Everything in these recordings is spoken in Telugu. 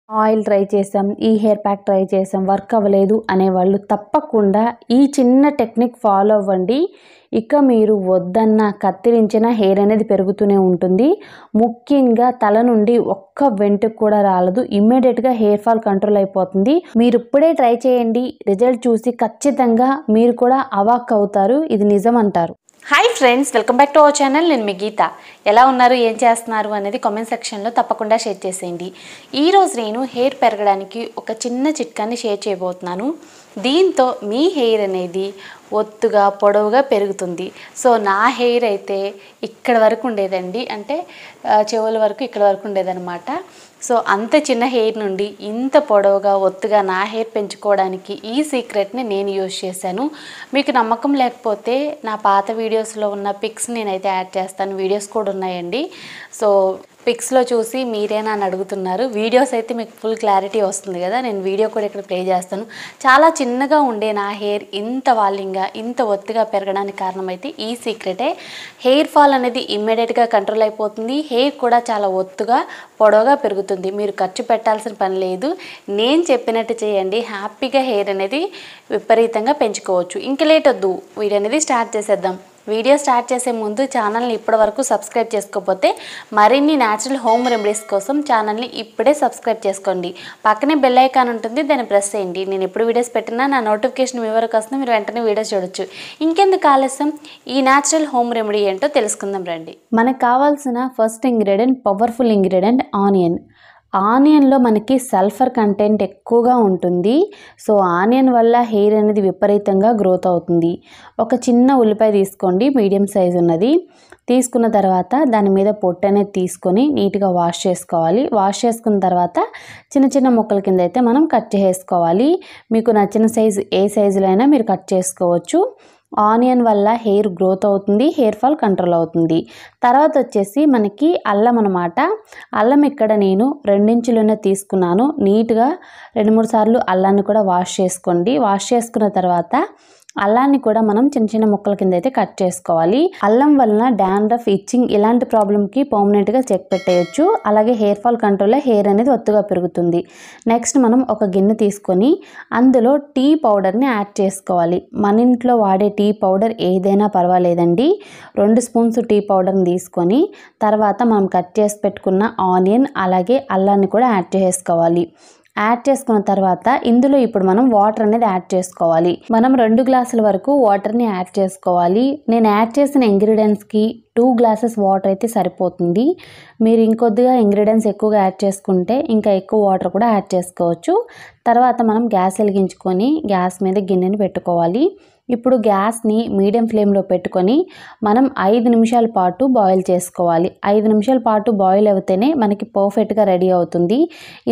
ఆయిల్ ట్రై చేసాం, ఈ హెయిర్ ప్యాక్ ట్రై చేసాం, వర్క్ అవ్వలేదు అనేవాళ్ళు తప్పకుండా ఈ చిన్న టెక్నిక్ ఫాలో అవ్వండి. ఇక మీరు వద్దన్న కత్తిరించిన హెయిర్ అనేది పెరుగుతూనే ఉంటుంది. ముఖ్యంగా తల నుండి ఒక్క వెంట్రుక కూడా రాలదు. ఇమ్మీడియట్గా హెయిర్ ఫాల్ కంట్రోల్ అయిపోతుంది. మీరు ఇప్పుడే ట్రై చేయండి. రిజల్ట్ చూసి ఖచ్చితంగా మీరు కూడా అవాక్ అవుతారు. ఇది నిజం అంటారు. Hi friends, welcome back to our channel. నేను మీ గీత. ఎలా ఉన్నారు, ఏం చేస్తున్నారు అనేది కామెంట్ సెక్షన్లో తప్పకుండా షేర్ చేసేయండి. ఈరోజు నేను హెయిర్ పెరగడానికి ఒక చిన్న చిట్కాని షేర్ చేయబోతున్నాను. దీంతో మీ హెయిర్ అనేది ఒత్తుగా పొడవుగా పెరుగుతుంది. సో నా హెయిర్ అయితే ఇక్కడ వరకు ఉండేదండి, అంటే చెవుల వరకు ఇక్కడ వరకు ఉండేదన్నమాట. సో అంత చిన్న హెయిర్ నుండి ఇంత పొడవుగా ఒత్తుగా నా హెయిర్ పెంచుకోవడానికి ఈ సీక్రెట్ని నేను యూజ్ చేశాను. మీకు నమ్మకం లేకపోతే నా పాత వీడియోస్లో ఉన్న పిక్స్ నేనైతే యాడ్ చేస్తాను. వీడియోస్ కూడా ఉన్నాయండి. సో పిక్స్లో చూసి మీరేనా అని అడుగుతున్నారు. వీడియోస్ అయితే మీకు ఫుల్ క్లారిటీ వస్తుంది కదా. నేను వీడియో కూడా ఇక్కడ ప్లే చేస్తాను. చాలా చిన్నగా ఉండే నా హెయిర్ ఇంత వాల్యూగా ఇంత ఒత్తుగా పెరగడానికి కారణం అయితే ఈ సీక్రెటే. హెయిర్ ఫాల్ అనేది ఇమ్మీడియట్గా కంట్రోల్ అయిపోతుంది. హెయిర్ కూడా చాలా ఒత్తుగా పొడవుగా పెరుగుతుంది. మీరు ఖర్చు పెట్టాల్సిన పని లేదు. నేను చెప్పినట్టు చేయండి, హ్యాపీగా హెయిర్ అనేది విపరీతంగా పెంచుకోవచ్చు. ఇంక లేట్ వద్దు, వీడియో అనేది స్టార్ట్ చేసేద్దాం. వీడియో స్టార్ట్ చేసే ముందు ఛానల్ని ఇప్పటివరకు సబ్స్క్రైబ్ చేసుకోకపోతే మరిన్ని న్యాచురల్ హోమ్ రెమెడీస్ కోసం ఛానల్ని ఇప్పుడే సబ్స్క్రైబ్ చేసుకోండి. పక్కనే బెల్ ఐకాన్ ఉంటుంది, దాన్ని ప్రెస్ చేయండి. నేను ఎప్పుడు వీడియోస్ పెట్టినా నా నోటిఫికేషన్ మీ వరకు వస్తుంది, మీరు వెంటనే వీడియోస్ చూడొచ్చు. ఇంకెందుకు ఆలస్యం, ఈ న్యాచురల్ హోమ్ రెమెడీ ఏంటో తెలుసుకుందాం రండి. మనకు కావాల్సిన first ingredient, powerful ingredient onion. ఆనియన్లో మనకి సల్ఫర్ కంటెంట్ ఎక్కువగా ఉంటుంది. సో ఆనియన్ వల్ల హెయిర్ అనేది విపరీతంగా గ్రోత్ అవుతుంది. ఒక చిన్న ఉల్లిపాయ తీసుకోండి, మీడియం సైజు ఉన్నది. తీసుకున్న తర్వాత దాని మీద పొట్టు అనేది తీసుకొని నీట్గా వాష్ చేసుకోవాలి. వాష్ చేసుకున్న తర్వాత చిన్న చిన్న ముక్కల కింద అయితే మనం కట్ చేసుకోవాలి. మీకు నచ్చిన సైజు ఏ సైజులో అయినా మీరు కట్ చేసుకోవచ్చు. ఆనియన్ వల్ల హెయిర్ గ్రోత్ అవుతుంది, హెయిర్ ఫాల్ కంట్రోల్ అవుతుంది. తర్వాత వచ్చేసి మనకి అల్లం అనమాట. అల్లం ఇక్కడ నేను 2 ఇంచులున్న తీసుకున్నాను. నీట్గా 2-3 సార్లు అల్లాన్ని కూడా వాష్ చేసుకోండి. వాష్ చేసుకున్న తర్వాత అల్లాన్ని కూడా మనం చిన్న చిన్న ముక్కల కింద అయితే కట్ చేసుకోవాలి. అల్లం వలన డాండ్రఫ్, ఇచ్చింగ్ ఇలాంటి ప్రాబ్లంకి పర్మనెంట్గా చెక్ పెట్టేయచ్చు. అలాగే హెయిర్ ఫాల్ కంట్రోల్లో హెయిర్ అనేది ఒత్తుగా పెరుగుతుంది. నెక్స్ట్ మనం ఒక గిన్నె తీసుకొని అందులో టీ పౌడర్ని యాడ్ చేసుకోవాలి. మన ఇంట్లో వాడే టీ పౌడర్ ఏదైనా పర్వాలేదండి. 2 స్పూన్స్ టీ పౌడర్ని తీసుకొని తర్వాత మనం కట్ చేసి పెట్టుకున్న ఆనియన్ అలాగే అల్లాన్ని కూడా యాడ్ చేసుకోవాలి. యాడ్ చేసుకున్న తర్వాత ఇందులో ఇప్పుడు మనం వాటర్ అనేది యాడ్ చేసుకోవాలి. మనం 2 గ్లాసుల వరకు వాటర్ని యాడ్ చేసుకోవాలి. నేను యాడ్ చేసిన ఇంగ్రీడియంట్స్కి 2 గ్లాసెస్ వాటర్ అయితే సరిపోతుంది. మీరు ఇంకొద్దిగా ఇంగ్రీడియంట్స్ ఎక్కువగా యాడ్ చేసుకుంటే ఇంకా ఎక్కువ వాటర్ కూడా యాడ్ చేసుకోవచ్చు. తర్వాత మనం గ్యాస్ వెలిగించుకొని గ్యాస్ మీద గిన్నెని పెట్టుకోవాలి. ఇప్పుడు గ్యాస్ని మీడియం ఫ్లేమ్లో పెట్టుకొని మనం 5 నిమిషాల పాటు బాయిల్ చేసుకోవాలి. 5 నిమిషాల పాటు బాయిల్ అవుతేనే మనకి పర్ఫెక్ట్గా రెడీ అవుతుంది.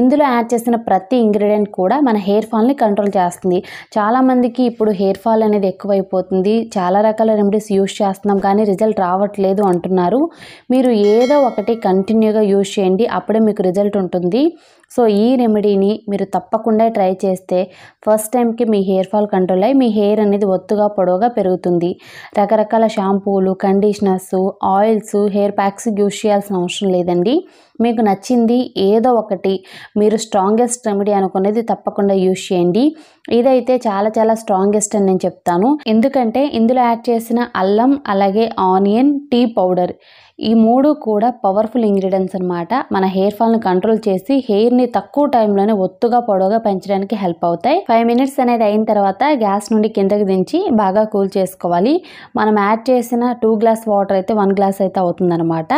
ఇందులో యాడ్ చేసిన ప్రతి ఇంగ్రీడియంట్ కూడా మన హెయిర్ ఫాల్ని కంట్రోల్ చేస్తుంది. చాలామందికి ఇప్పుడు హెయిర్ ఫాల్ అనేది ఎక్కువైపోతుంది. చాలా రకాల రెమెడీస్ యూజ్ చేస్తున్నాం కానీ రిజల్ట్ రావట్లేదు అంటున్నారు. మీరు ఏదో ఒకటి కంటిన్యూగా యూజ్ చేయండి, అప్పుడే మీకు రిజల్ట్ ఉంటుంది. సో ఈ రెమెడీని మీరు తప్పకుండా ట్రై చేస్తే ఫస్ట్ టైంకి మీ హెయిర్ ఫాల్ కంట్రోల్ అయ్యి మీ హెయిర్ అనేది ఒత్తుగా పొడవుగా పెరుగుతుంది. రకరకాల షాంపూలు, conditioners, oils, hair packs use చేయాల్సిన అవసరం లేదండి. మీకు నచ్చింది ఏదో ఒకటి మీరు స్ట్రాంగెస్ట్ రెమెడీ అనుకునేది తప్పకుండా యూజ్ చేయండి. ఇదైతే చాలా చాలా స్ట్రాంగెస్ట్ అని నేను చెప్తాను. ఎందుకంటే ఇందులో యాడ్ చేసిన అల్లం అలాగే ఆనియన్, టీ పౌడర్ ఈ 3 కూడా పవర్ఫుల్ ఇంగ్రీడియంట్స్ అనమాట. మన హెయిర్ ఫాల్ని కంట్రోల్ చేసి హెయిర్ని తక్కువ టైంలోనే ఒత్తుగా పొడవుగా పెంచడానికి హెల్ప్ అవుతాయి. 5 మినిట్స్ అనేది అయిన తర్వాత గ్యాస్ నుండి కిందకి దించి బాగా కూల్ చేసుకోవాలి. మనం యాడ్ చేసిన 2 గ్లాస్ వాటర్ అయితే 1 గ్లాస్ అయితే అవుతుందన్నమాట.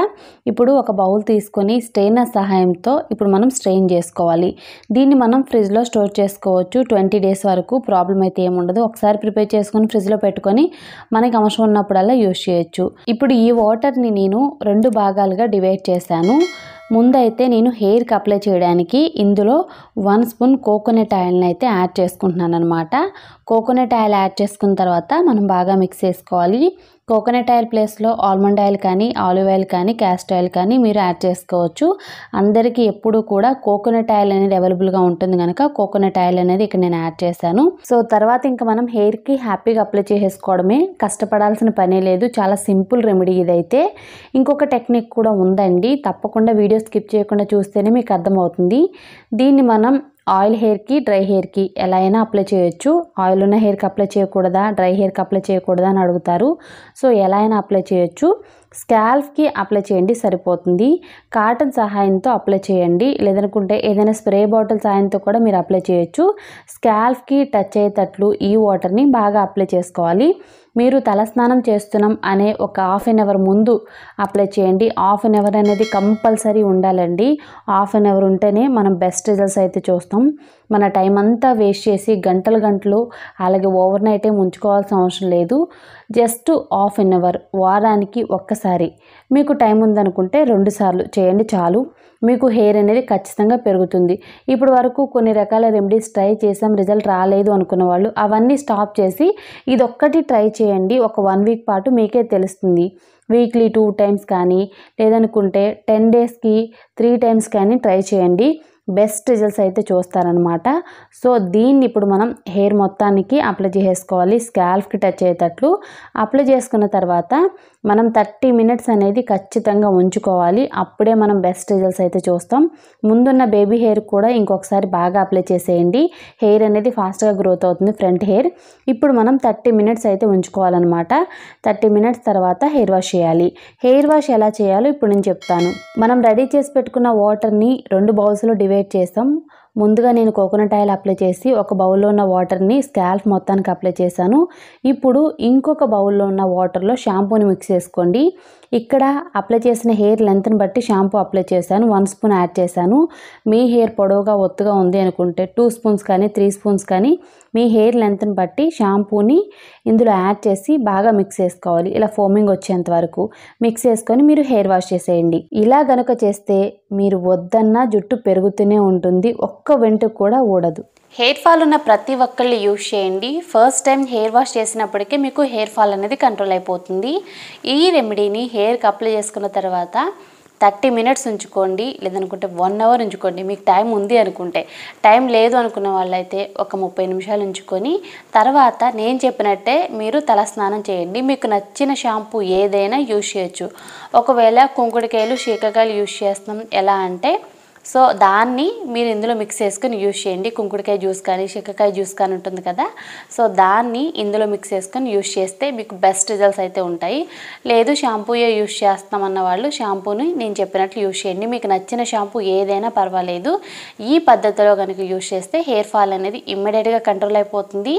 ఇప్పుడు ఒక బౌల్ తీసుకొని స్ట్రెయినర్ సహాయంతో ఇప్పుడు మనం స్ట్రెయిన్ చేసుకోవాలి. దీన్ని మనం ఫ్రిడ్జ్లో స్టోర్ చేసుకోవచ్చు 20 డేస్ వరకు. ప్రాబ్లం అయితే ఏముండదు. ఒకసారి ప్రిపేర్ చేసుకొని ఫ్రిడ్జ్లో పెట్టుకొని మనకి అవసరం ఉన్నప్పుడల్లా యూజ్ చేయొచ్చు. ఇప్పుడు ఈ వాటర్ని నేను 2 భాగాలుగా డివైడ్ చేశాను. ముందైతే నేను హెయిర్కి అప్లై చేయడానికి ఇందులో 1 స్పూన్ కోకోనట్ ఆయిల్ని అయితే యాడ్ చేసుకుంటున్నాను అనమాట. కోకోనట్ ఆయిల్ యాడ్ చేసుకున్న తర్వాత మనం బాగా మిక్స్ చేసుకోవాలి. కోకోనట్ ఆయిల్ ప్లేస్లో ఆల్మండ్ ఆయిల్ కానీ, ఆలివ్ ఆయిల్ కానీ, క్యాస్టర్ ఆయిల్ కానీ మీరు యాడ్ చేసుకోవచ్చు. అందరికీ ఎప్పుడూ కూడా కోకోనట్ ఆయిల్ అనేది అవైలబుల్గా ఉంటుంది కనుక కోకోనట్ ఆయిల్ అనేది ఇక్కడ నేను యాడ్ చేశాను. సో తర్వాత ఇంకా మనం హెయిర్కి హ్యాపీగా అప్లై చేసేసుకోవడమే, కష్టపడాల్సిన పనే లేదు. చాలా సింపుల్ రెమెడీ ఇదైతే. ఇంకొక టెక్నిక్ కూడా ఉందండి, తప్పకుండా వీడియో స్కిప్ చేయకుండా చూస్తేనే మీకు అర్థమవుతుంది. దీన్ని మనం ఆయిల్ హెయిర్కి, డ్రై హెయిర్కి ఎలా అయినా అప్లై చేయొచ్చు. ఆయిల్ ఉన్న హెయిర్కి అప్లై చేయకూడదా, డ్రై హెయిర్కి అప్లై చేయకూడదా అని అడుగుతారు. సో ఎలా అయినా అప్లై చేయొచ్చు. స్కాల్ఫ్కి అప్లై చేయండి సరిపోతుంది. కాటన్ సహాయంతో అప్లై చేయండి, లేదనుకుంటే ఏదైనా స్ప్రే బాటిల్ సహాయంతో కూడా మీరు అప్లై చేయొచ్చు. స్కాల్ఫ్కి టచ్ అయ్యేటట్లు ఈ వాటర్ని బాగా అప్లై చేసుకోవాలి. మీరు తలస్నానం చేస్తున్నాం అనే ఒక హాఫ్ అన్ అవర్ ముందు అప్లై చేయండి. హాఫ్ అన్ అవర్ అనేది కంపల్సరీ ఉండాలండి. హాఫ్ అన్ అవర్ ఉంటేనే మనం బెస్ట్ రిజల్ట్స్ అయితే చూస్తాం. మన టైం అంతా వేస్ట్ చేసి గంటలు అలాగే ఓవర్ నైట్ ఏం ఉంచుకోవాల్సిన అవసరం లేదు. జస్ట్ హాఫ్ అన్ అవర్, వారానికి ఒక్కసారి. మీకు టైం ఉందనుకుంటే 2 సార్లు చేయండి చాలు. మీకు హెయిర్ అనేది ఖచ్చితంగా పెరుగుతుంది. ఇప్పుడు వరకు కొన్ని రకాల రెమెడీస్ ట్రై చేసాం, రిజల్ట్ రాలేదు అనుకున్న వాళ్ళు అవన్నీ స్టాప్ చేసి ఇదొక్కటి ట్రై చేయండి. ఒక 1 వీక్ పాటు మీకే తెలుస్తుంది. వీక్లీ 2 టైమ్స్ కానీ, లేదనుకుంటే 10 డేస్కి 3 టైమ్స్ కానీ ట్రై చేయండి. బెస్ట్ రిజల్ట్స్ అయితే చూస్తారనమాట. సో దీన్ని ఇప్పుడు మనం హెయిర్ మొత్తానికి అప్లై చేసుకోవాలి. స్కాల్ఫ్కి టచ్ అయ్యేటట్లు అప్లై చేసుకున్న తర్వాత మనం 30 మినిట్స్ అనేది ఖచ్చితంగా ఉంచుకోవాలి. అప్పుడే మనం బెస్ట్ రిజల్ట్స్ అయితే చూస్తాం. ముందున్న బేబీ హెయిర్ కూడా ఇంకొకసారి బాగా అప్లై చేసేయండి. హెయిర్ అనేది ఫాస్ట్గా గ్రోత్ అవుతుంది, ఫ్రంట్ హెయిర్. ఇప్పుడు మనం 30 మినిట్స్ అయితే ఉంచుకోవాలన్నమాట. 30 మినిట్స్ తర్వాత హెయిర్ వాష్ చేయాలి. హెయిర్ వాష్ ఎలా చేయాలో ఇప్పుడు నేను చెప్తాను. మనం రెడీ చేసి పెట్టుకున్న వాటర్ని 2 బౌల్స్లో డివైడ్ చేస్తాం. ముందుగా నేను కోకోనట్ ఆయిల్ అప్లై చేసి ఒక బౌల్లో ఉన్న వాటర్ని స్కాల్ఫ్ మొత్తానికి అప్లై చేశాను. ఇప్పుడు ఇంకొక బౌల్లో ఉన్న వాటర్లో షాంపూని మిక్స్ చేసుకోండి. ఇక్కడ అప్లై చేసిన హెయిర్ లెంత్ని బట్టి షాంపూ అప్లై చేశాను. 1 స్పూన్ యాడ్ చేశాను. మీ హెయిర్ పొడవుగా ఒత్తుగా ఉంది అనుకుంటే 2 స్పూన్స్ కానీ 3 స్పూన్స్ కానీ మీ హెయిర్ లెంత్ని బట్టి షాంపూని ఇందులో యాడ్ చేసి బాగా మిక్స్ చేసుకోవాలి. ఇలా ఫోమింగ్ వచ్చేంత వరకు మిక్స్ చేసుకొని మీరు హెయిర్ వాష్ చేసేయండి. ఇలా గనుక చేస్తే మీరు వద్దన్నా జుట్టు పెరుగుతూనే ఉంటుంది, ఒక్క వెంట్రుక కూడా ఊడదు. హెయిర్ ఫాల్ ఉన్న ప్రతి ఒక్కళ్ళు యూజ్ చేయండి. ఫస్ట్ టైం హెయిర్ వాష్ చేసినప్పటికీ మీకు హెయిర్ ఫాల్ అనేది కంట్రోల్ అయిపోతుంది. ఈ రెమెడీని హెయిర్కి అప్లై చేసుకున్న తర్వాత 30 మినిట్స్ ఉంచుకోండి, లేదనుకుంటే 1 అవర్ ఉంచుకోండి. మీకు టైం ఉంది అనుకుంటే. టైం లేదు అనుకున్న వాళ్ళైతే ఒక 30 నిమిషాలు ఉంచుకొని తర్వాత నేను చెప్పినట్టే మీరు తలస్నానం చేయండి. మీకు నచ్చిన షాంపూ ఏదైనా యూజ్ చేయొచ్చు. ఒకవేళ కుంకుడుకాయలు, శీకాకాయలు యూజ్ చేస్తున్నాం ఎలా అంటే, సో దాన్ని మీరు ఇందులో మిక్స్ చేసుకొని యూజ్ చేయండి. కుంకుడుకాయ జ్యూస్ కానీ, శీకాకాయ జ్యూస్ కానీ ఉంటుంది కదా, సో దాన్ని ఇందులో మిక్స్ చేసుకొని యూజ్ చేస్తే మీకు బెస్ట్ రిజల్ట్స్ అయితే ఉంటాయి. లేదు షాంపూయే యూజ్ చేస్తామన్న వాళ్ళు షాంపూని నేను చెప్పినట్లు యూజ్ చేయండి. మీకు నచ్చిన షాంపూ ఏదైనా పర్వాలేదు. ఈ పద్ధతిలో కనుక యూజ్ చేస్తే హెయిర్ ఫాల్ అనేది ఇమ్మీడియట్గా కంట్రోల్ అయిపోతుంది.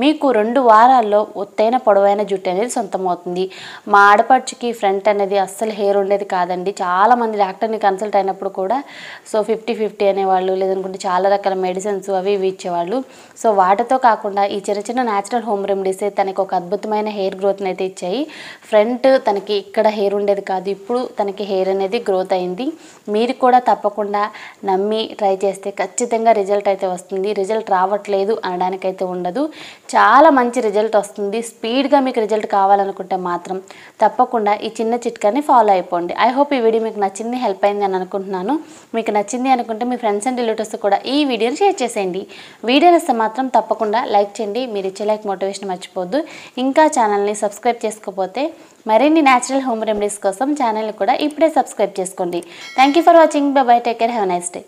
మీకు 2 వారాల్లో ఒత్తైన పొడవైన జుట్టు అనేది సొంతమవుతుంది. మా ఆడపడుచుకి ఫ్రంట్ అనేది అస్సలు హెయిర్ ఉండేది కాదండి. చాలామంది డాక్టర్ని కన్సల్ట్ అయినప్పుడు కూడా సో 50-50 అనేవాళ్ళు, లేదనుకుంటే చాలా రకాల మెడిసిన్స్ అవి ఇవి ఇచ్చేవాళ్ళు. సో వాటితో కాకుండా ఈ చిన్న న్యాచురల్ హోమ్ రెమెడీసే తనకి ఒక అద్భుతమైన హెయిర్ గ్రోత్ని అయితే ఇచ్చాయి. ఫ్రంట్ తనకి ఇక్కడ హెయిర్ ఉండేది కాదు, ఇప్పుడు తనకి హెయిర్ అనేది గ్రోత్ అయింది. మీరు కూడా తప్పకుండా నమ్మి ట్రై చేస్తే ఖచ్చితంగా రిజల్ట్ అయితే వస్తుంది. రిజల్ట్ రావట్లేదు అనడానికైతే ఉండదు, చాలా మంచి రిజల్ట్ వస్తుంది. స్పీడ్గా మీకు రిజల్ట్ కావాలనుకుంటే మాత్రం తప్పకుండా ఈ చిన్న చిట్కాని ఫాలో అయిపోండి. ఐ హోప్ ఈ వీడియో మీకు నచ్చింది, హెల్ప్ అయింది అని అనుకుంటున్నాను. మీకు నచ్చింది అనుకుంటే మీ ఫ్రెండ్స్ అండ్ రిలేటివ్స్ కూడా ఈ వీడియోని షేర్ చేసేయండి. వీడియో నచ్చితే మాత్రం తప్పకుండా లైక్ చేయండి. మీరు ఇచ్చే లైక్ మోటివేషన్ మర్చిపోద్దు. ఇంకా ఛానల్ని సబ్స్క్రైబ్ చేసుకోకపోతే మరిన్ని న్యాచురల్ హోమ్ రెమెడీస్ కోసం ఛానల్ని కూడా ఇప్పుడే సబ్స్క్రైబ్ చేసుకోండి. Thank you for watching. By by, take care, have a nice day.